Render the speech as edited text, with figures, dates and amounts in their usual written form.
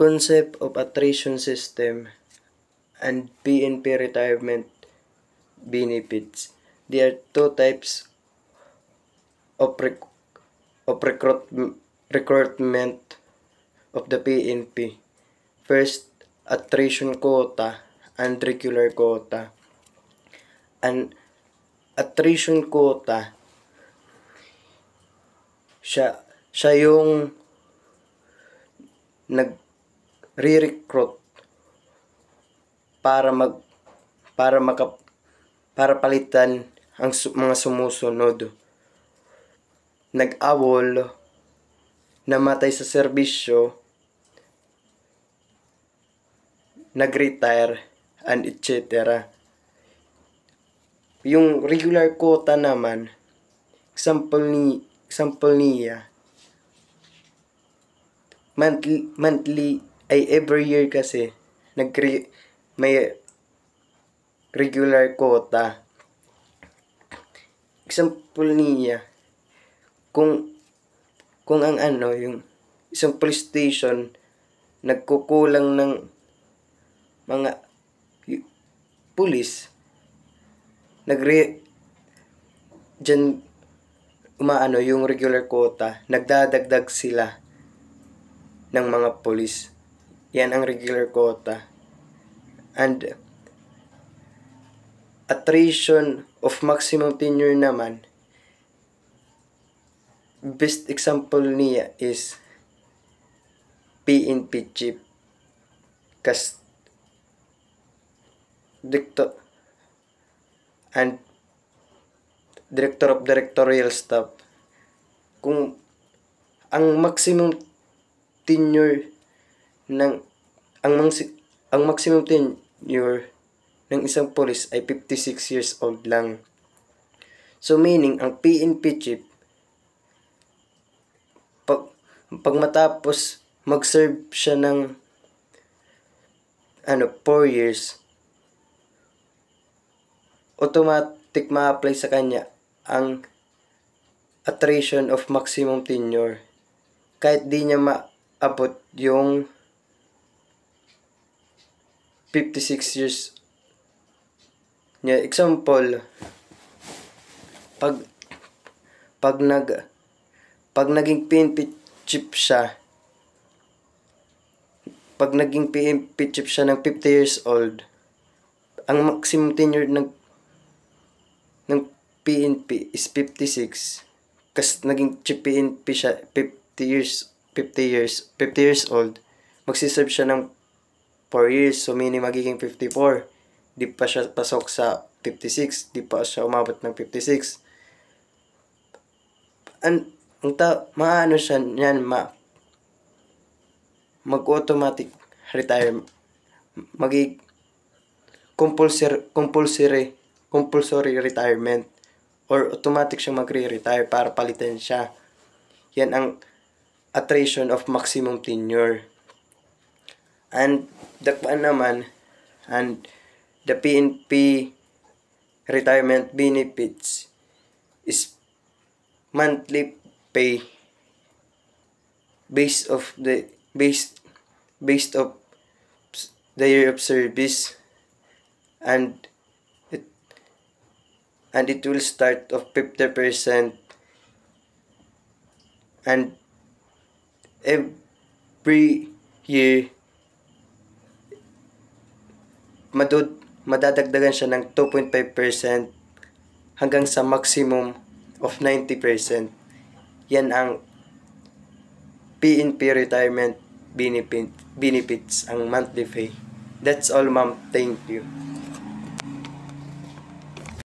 Concept of attrition system and PNP retirement benefits. There are two types of recruitment of the PNP. First, attrition quota and regular quota. An attrition quota, siya yung nag-re-recruit para palitan ang mga sumusunod. Nag-awol, namatay sa serbisyo, nag-retire, and etc. Yung regular quota naman, example niya, monthly ay every year kasi may regular quota. Example niya, kung ang yung isang police station nagkukulang ng mga pulis, dyan yung regular quota, nagdadagdag sila ng mga pulis. Yan ang regular quota. And attrition of maximum tenure naman, best example niya is PNP chief. Director of directorial staff. Kung ang maximum tenure ng isang police ay 56 years old lang. So meaning ang PNP chief, pag matapos mag-serve siya ng 4 years, automatic ma-apply sa kanya ang attrition of maximum tenure kahit di niya maabot yung 56 years niya. Example, pag naging PNP chief siya, ng 50 years old, ang maximum tenure ng PNP is 56. Kasi naging chief PNP siya 50 years old, magsiserve siya ng 4 years, so meaning magiging 54. Di pa siya pasok sa 56, di pa siya umabot ng 56. Maano siya yan, mag-automatic retire, compulsory retirement, or automatic siyang magre-retire para palitan siya. Yan ang attrition of maximum tenure. And the PNP retirement benefits is monthly pay based of the year of service, and it will start of 50%, and every year madadagdagan siya ng 2.5% hanggang sa maximum of 90%. Yan ang PNP retirement benefits, ang monthly pay. That's all, ma'am. Thank you.